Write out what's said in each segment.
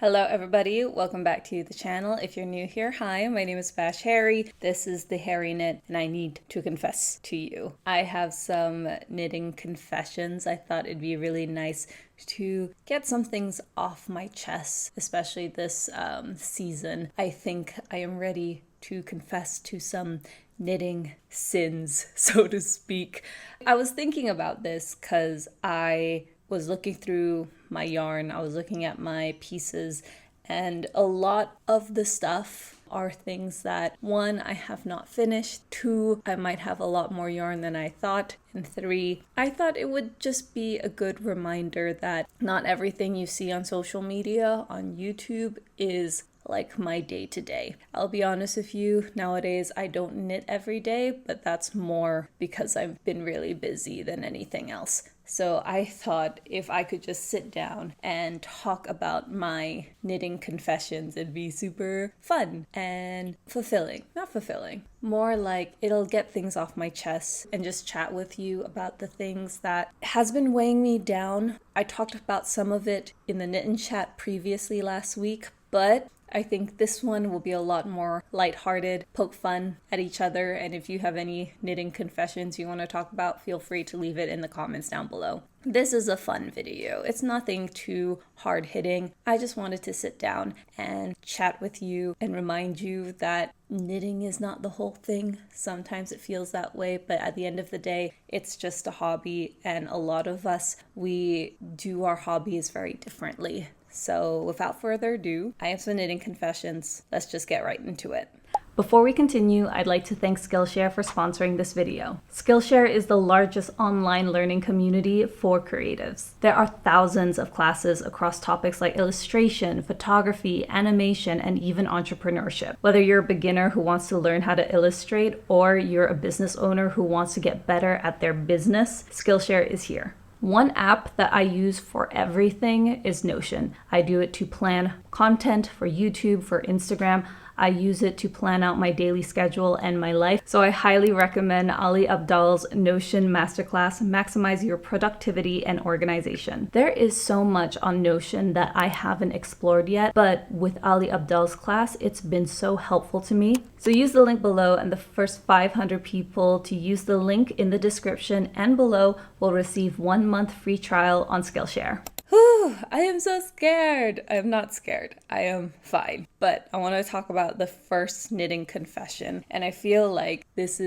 Hello everybody, welcome back to the channel. If you're new here, hi, my name is Bash Harry. This is the Harry Knit and I need to confess to you. I have some knitting confessions. I thought it'd be really nice to get some things off my chest, especially this season. I think I am ready to confess to some knitting sins, so to speak. I was thinking about this because I was looking through my yarn, I was looking at my pieces, and a lot of the stuff are things that, one, I have not finished, two, I might have a lot more yarn than I thought, and three, I thought it would just be a good reminder that not everything you see on social media, on YouTube, is like my day-to-day. I'll be honest with you, nowadays I don't knit every day, but that's more because I've been really busy than anything else. So I thought if I could just sit down and talk about my knitting confessions, it'd be super fun and fulfilling. Not fulfilling, more like it'll get things off my chest and just chat with you about the things that has been weighing me down. I talked about some of it in the knit and chat previously last week, but I think this one will be a lot more lighthearted, poke fun at each other, and if you have any knitting confessions you want to talk about, feel free to leave it in the comments down below. This is a fun video. It's nothing too hard-hitting. I just wanted to sit down and chat with you and remind you that knitting is not the whole thing. Sometimes it feels that way, but at the end of the day, it's just a hobby, and a lot of us, we do our hobbies very differently. So without further ado, I have some knitting confessions. Let's just get right into it. Before we continue, I'd like to thank Skillshare for sponsoring this video. Skillshare is the largest online learning community for creatives. There are thousands of classes across topics like illustration, photography, animation, and even entrepreneurship. Whether you're a beginner who wants to learn how to illustrate or you're a business owner who wants to get better at their business, Skillshare is here. One app that I use for everything is Notion. I do it to plan content for YouTube, for Instagram. I use it to plan out my daily schedule and my life. So I highly recommend Ali Abdaal's Notion Masterclass, Maximize Your Productivity and Organization. There is so much on Notion that I haven't explored yet, but with Ali Abdaal's class, it's been so helpful to me. So use the link below, and the first 500 people to use the link in the description and below will receive 1 month free trial on Skillshare. Whew, I am so scared. I am not scared. I am fine. But I want to talk about the first knitting confession. And I feel like it's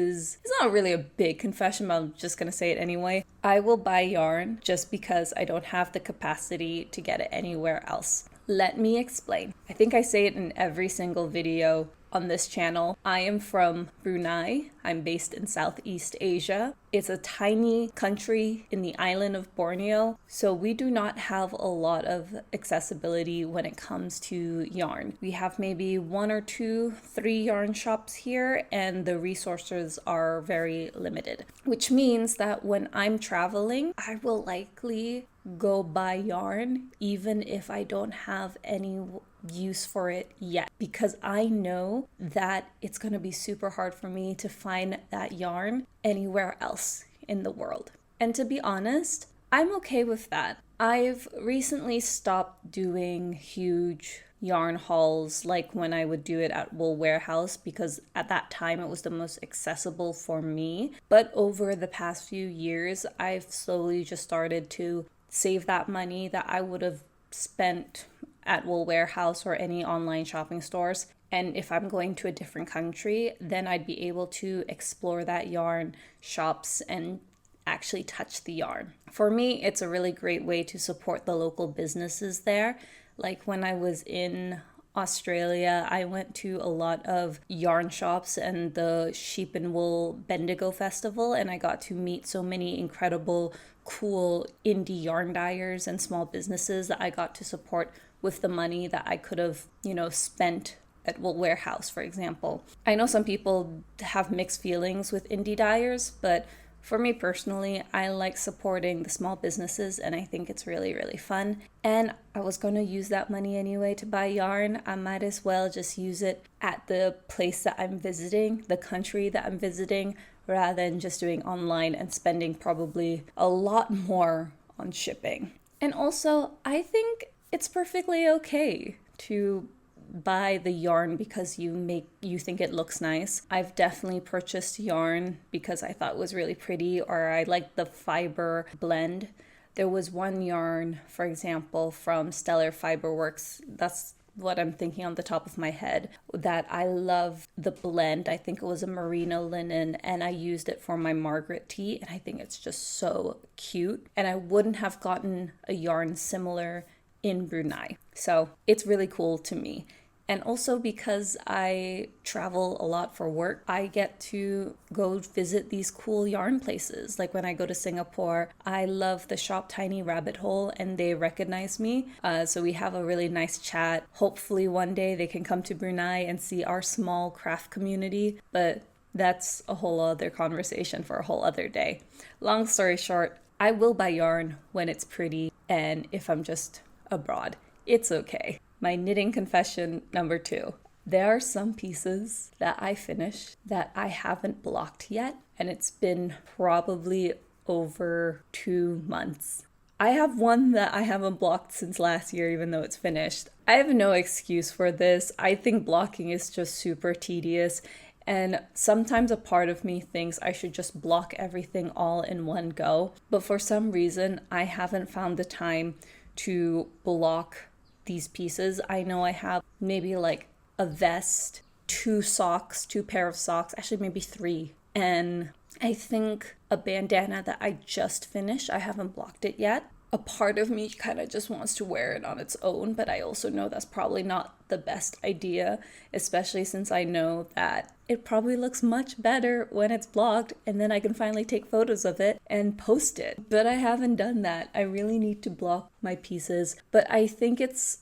not really a big confession, but I'm just going to say it anyway. I will buy yarn just because I don't have the capacity to get it anywhere else. Let me explain. I think I say it in every single video on this channel. I am from Brunei. I'm based in Southeast Asia. It's a tiny country in the island of Borneo, so we do not have a lot of accessibility when it comes to yarn. We have maybe 1 or 2, 3 yarn shops here, and the resources are very limited, which means that when I'm traveling, I will likely go buy yarn even if I don't have any use for it yet, because I know that it's going to be super hard for me to find that yarn anywhere else in the world. And to be honest, I'm okay with that. I've recently stopped doing huge yarn hauls like when I would do it at Wool Warehouse, because at that time it was the most accessible for me. But over the past few years, I've slowly just started to save that money that I would have spent at Wool Warehouse or any online shopping stores. And if I'm going to a different country, then I'd be able to explore that yarn shops and actually touch the yarn. For me, it's a really great way to support the local businesses there. Like when I was in Australia, I went to a lot of yarn shops and the Sheep and Wool Bendigo Festival, and I got to meet so many incredible, cool indie yarn dyers and small businesses that I got to support with the money that I could have, spent at Wool Warehouse, for example. I know some people have mixed feelings with indie dyers, but for me personally, I like supporting the small businesses, and I think it's really, really fun. And I was going to use that money anyway to buy yarn. I might as well just use it at the place that I'm visiting, the country that I'm visiting, rather than just doing online and spending probably a lot more on shipping. And also, I think it's perfectly okay to buy the yarn because you think it looks nice. I've definitely purchased yarn because I thought it was really pretty, or I like the fiber blend. There was one yarn, for example, from Stellar Fiberworks, that's what I'm thinking on the top of my head, that I love the blend. I think it was a merino linen, and I used it for my Margaret tee, and I think it's just so cute. And I wouldn't have gotten a yarn similar in Brunei. So it's really cool to me. And also because I travel a lot for work, I get to go visit these cool yarn places. Like when I go to Singapore, I love the shop Tiny Rabbit Hole, and they recognize me. So we have a really nice chat. Hopefully one day they can come to Brunei and see our small craft community. But that's a whole other conversation for a whole other day. Long story short, I will buy yarn when it's pretty, and if I'm just abroad, it's okay. My knitting confession number 2. There are some pieces that I finished that I haven't blocked yet, and it's been probably over 2 months. I have one that I haven't blocked since last year, even though it's finished. I have no excuse for this. I think blocking is just super tedious, and sometimes a part of me thinks I should just block everything all in one go. But for some reason, I haven't found the time to block these pieces. I know I have maybe like a vest, 2 socks, 2 pair of socks, actually maybe 3. And I think a bandana that I just finished, I haven't blocked it yet. A part of me kind of just wants to wear it on its own, but I also know that's probably not the best idea, especially since I know that it probably looks much better when it's blocked, and then I can finally take photos of it and post it. But I haven't done that. I really need to block my pieces, but I think it's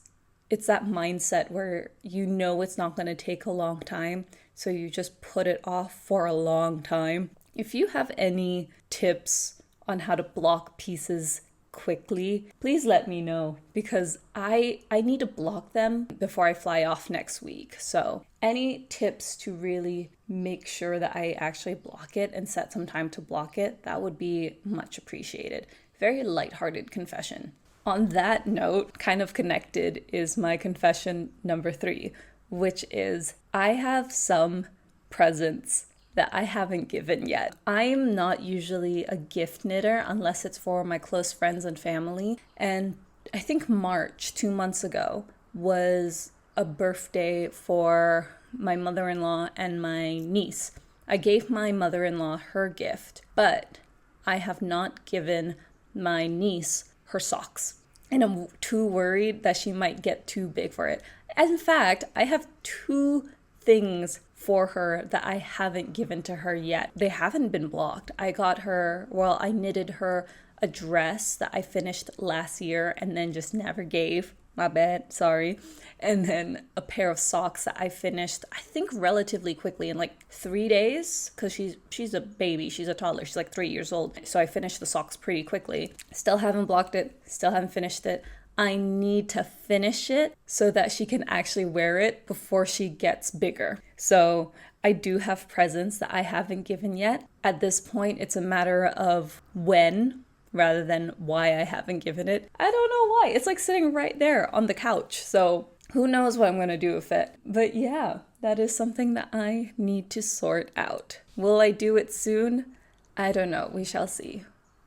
that mindset where you know it's not going to take a long time, so you just put it off for a long time. If you have any tips on how to block pieces quickly, please let me know, because I need to block them before I fly off next week. So any tips to really make sure that I actually block it and set some time to block it, that would be much appreciated. Very lighthearted confession. On that note, kind of connected, is my confession number 3, which is I have some presents that I haven't given yet. I'm not usually a gift knitter unless it's for my close friends and family. And I think March, 2 months ago, was a birthday for my mother-in-law and my niece. I gave my mother-in-law her gift, but I have not given my niece her socks. And I'm too worried that she might get too big for it. As in fact, I have 2 things for her that I haven't given to her yet. They haven't been blocked. I knitted her a dress that I finished last year and then just never gave. My bad, sorry. And then a pair of socks that I finished, I think relatively quickly in like 3 days, because she's a baby, she's a toddler, she's like 3 years old. So I finished the socks pretty quickly. Still haven't blocked it, still haven't finished it. I need to finish it so that she can actually wear it before she gets bigger. So I do have presents that I haven't given yet. At this point, it's a matter of when rather than why I haven't given it. I don't know why. It's like sitting right there on the couch. So who knows what I'm going to do with it. But yeah, that is something that I need to sort out. Will I do it soon? I don't know. We shall see.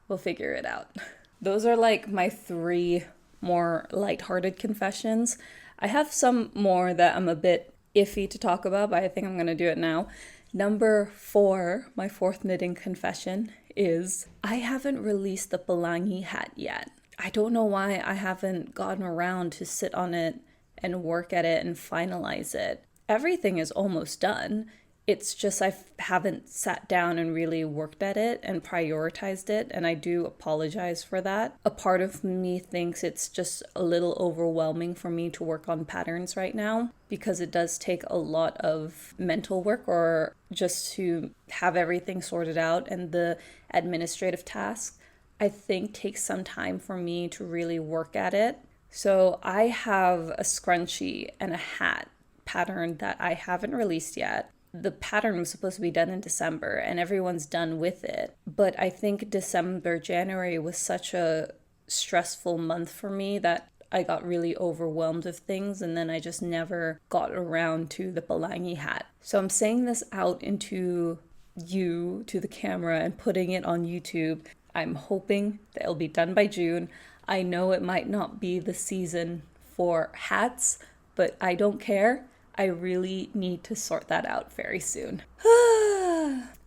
We'll figure it out. Those are like my 3 more lighthearted confessions. I have some more that I'm a bit iffy to talk about, but I think I'm going to do it now. Number 4, my 4th knitting confession, is I haven't released the Pelangi hat yet. I don't know why I haven't gotten around to sit on it and work at it and finalize it. Everything is almost done. It's just I haven't sat down and really worked at it and prioritized it, and I do apologize for that. A part of me thinks it's just a little overwhelming for me to work on patterns right now, because it does take a lot of mental work or just to have everything sorted out, and the administrative tasks, I think, takes some time for me to really work at it. So I have a scrunchie and a hat pattern that I haven't released yet. The pattern was supposed to be done in December and everyone's done with it. But I think January was such a stressful month for me that I got really overwhelmed with things, and then I just never got around to the pelangi hat. So I'm saying this out into you, to the camera, and putting it on YouTube. I'm hoping that it'll be done by June. I know it might not be the season for hats, but I don't care. I really need to sort that out very soon.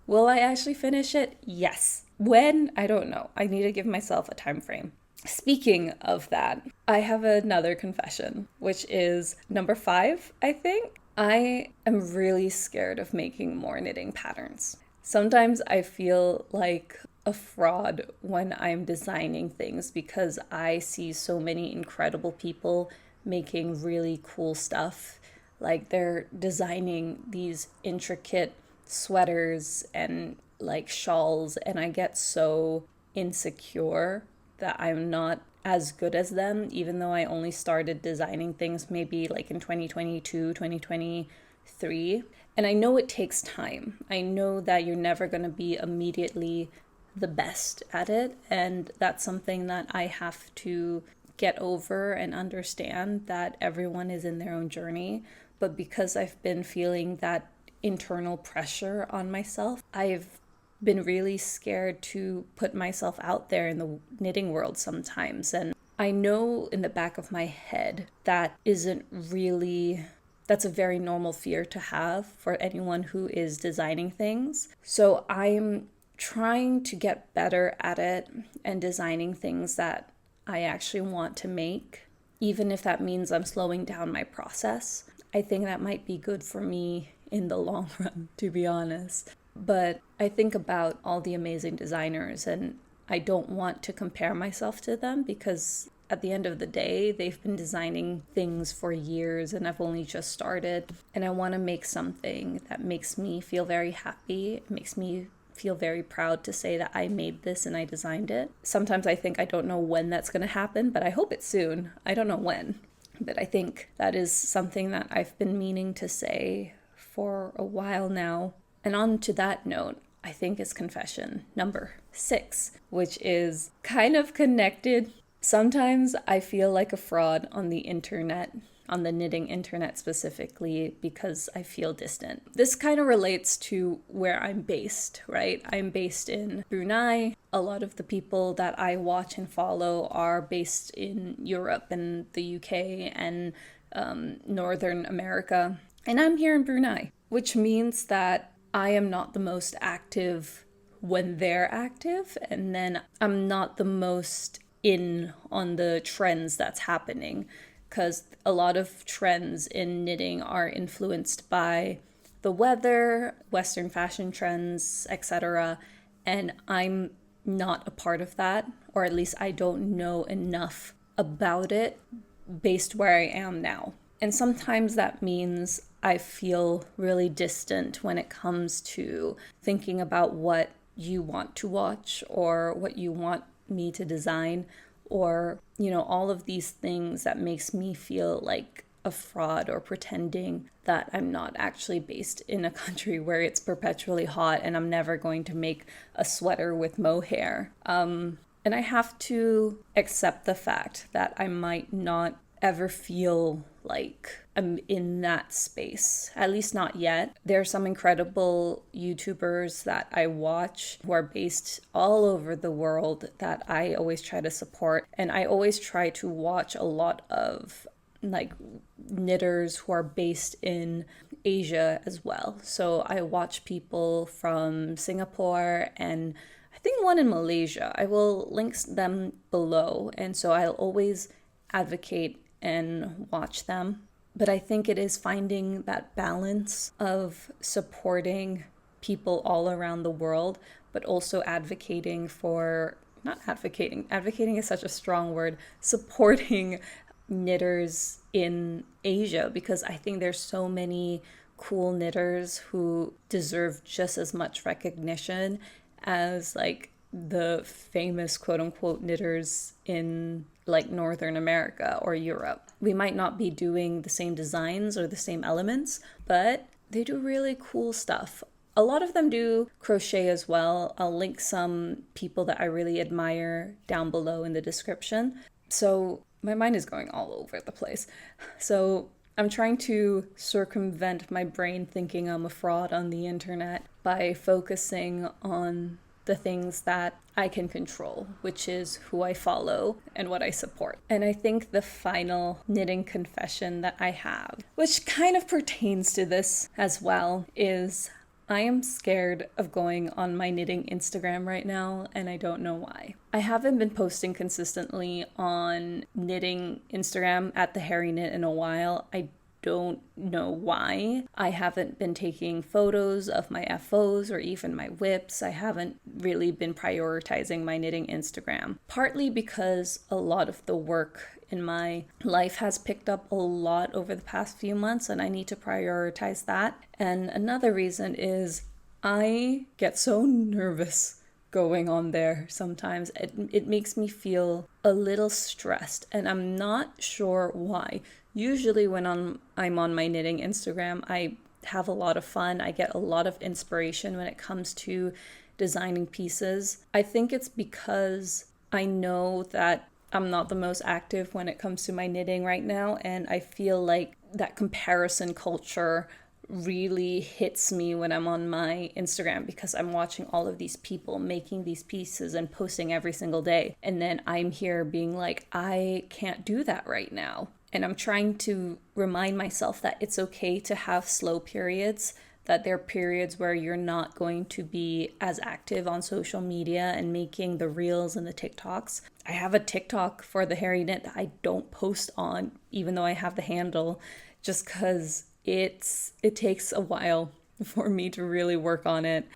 Will I actually finish it? Yes. When? I don't know. I need to give myself a time frame. Speaking of that, I have another confession, which is number 5, I think. I am really scared of making more knitting patterns. Sometimes I feel like a fraud when I'm designing things because I see so many incredible people making really cool stuff. Like they're designing these intricate sweaters and like shawls, and I get so insecure that I'm not as good as them, even though I only started designing things maybe like in 2022, 2023. And I know it takes time. I know that you're never going to be immediately the best at it, and that's something that I have to get over and understand, that everyone is in their own journey. But because I've been feeling that internal pressure on myself, I've been really scared to put myself out there in the knitting world sometimes. And I know in the back of my head that's a very normal fear to have for anyone who is designing things. So I'm trying to get better at it and designing things that I actually want to make, even if that means I'm slowing down my process. I think that might be good for me in the long run, to be honest. But I think about all the amazing designers, and I don't want to compare myself to them because at the end of the day, they've been designing things for years and I've only just started. And I want to make something that makes me feel very happy. It makes me feel very proud to say that I made this and I designed it. Sometimes I think I don't know when that's going to happen, but I hope it's soon. I don't know when. But I think that is something that I've been meaning to say for a while now. And on to that note, I think it's confession number 6, which is kind of connected. Sometimes I feel like a fraud on the internet, on the knitting internet specifically, because I feel distant. This kind of relates to where I'm based, right? I'm based in Brunei. A lot of the people that I watch and follow are based in Europe and the UK and Northern America. And I'm here in Brunei, which means that I am not the most active when they're active, and then I'm not the most in on the trends that's happening, because a lot of trends in knitting are influenced by the weather, Western fashion trends, etc. And I'm not a part of that, or at least I don't know enough about it based where I am now. And sometimes that means I feel really distant when it comes to thinking about what you want to watch or what you want me to design, or, all of these things that makes me feel like a fraud or pretending that I'm not actually based in a country where it's perpetually hot and I'm never going to make a sweater with mohair. And I have to accept the fact that I might not ever feel like I'm in that space, at least not yet. There are some incredible YouTubers that I watch who are based all over the world that I always try to support, and I always try to watch a lot of like knitters who are based in Asia as well. So I watch people from Singapore and I think one in Malaysia. I will link them below, and so I'll always advocate and watch them. But I think it is finding that balance of supporting people all around the world, but also advocating is such a strong word, supporting knitters in Asia, because I think there's so many cool knitters who deserve just as much recognition as like the famous quote unquote knitters in like Northern America or Europe. We might not be doing the same designs or the same elements, but they do really cool stuff. A lot of them do crochet as well. I'll link some people that I really admire down below in the description. So my mind is going all over the place. So I'm trying to circumvent my brain thinking I'm a fraud on the internet by focusing on the things that I can control, which is who I follow and what I support. And I think the final knitting confession that I have, which kind of pertains to this as well, is I am scared of going on my knitting Instagram right now, and I don't know why. I haven't been posting consistently on knitting Instagram at the Hairy Knit in a while. I don't know why. I haven't been taking photos of my FOs or even my whips. I haven't really been prioritizing my knitting Instagram, partly because a lot of the work in my life has picked up a lot over the past few months, and I need to prioritize that. And another reason is I get so nervous going on there sometimes. It makes me feel a little stressed, and I'm not sure why. Usually when I'm on my knitting Instagram, I have a lot of fun. I get a lot of inspiration when it comes to designing pieces. I think it's because I know that I'm not the most active when it comes to my knitting right now, and I feel like that comparison culture really hits me when I'm on my Instagram, because I'm watching all of these people making these pieces and posting every single day. And then I'm here being like, I can't do that right now. And I'm trying to remind myself that it's okay to have slow periods, that there are periods where you're not going to be as active on social media and making the reels and the TikToks. I have a TikTok for the Hairy Knit that I don't post on, even though I have the handle, just because it takes a while for me to really work on it.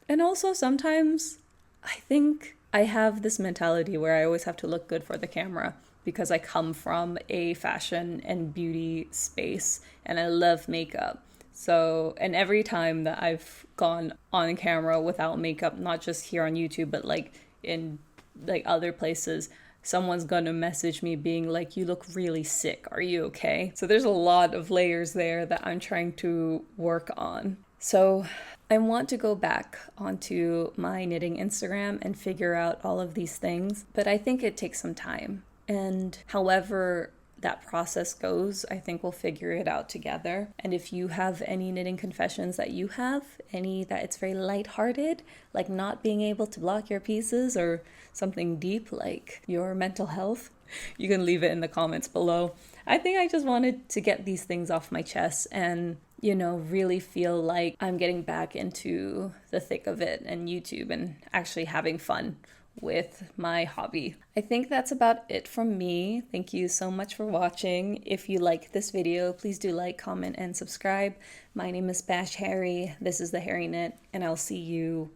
And also sometimes I think I have this mentality where I always have to look good for the camera, because I come from a fashion and beauty space and I love makeup. So, and every time that I've gone on camera without makeup, not just here on YouTube, but like in like other places, someone's gonna message me being like, you look really sick, are you okay? So there's a lot of layers there that I'm trying to work on. So I want to go back onto my knitting Instagram and figure out all of these things, but I think it takes some time. And however that process goes, I think we'll figure it out together. And if you have any knitting confessions that you have, any that it's very lighthearted, like not being able to block your pieces, or something deep like your mental health, you can leave it in the comments below. I think I just wanted to get these things off my chest and, you know, really feel like I'm getting back into the thick of it and YouTube and actually having fun with my hobby. I think that's about it from me. Thank you so much for watching. If you like this video, please do like, comment, and subscribe. My name is Bash Harry. This is the Hairy Knit, and I'll see you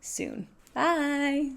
soon. Bye!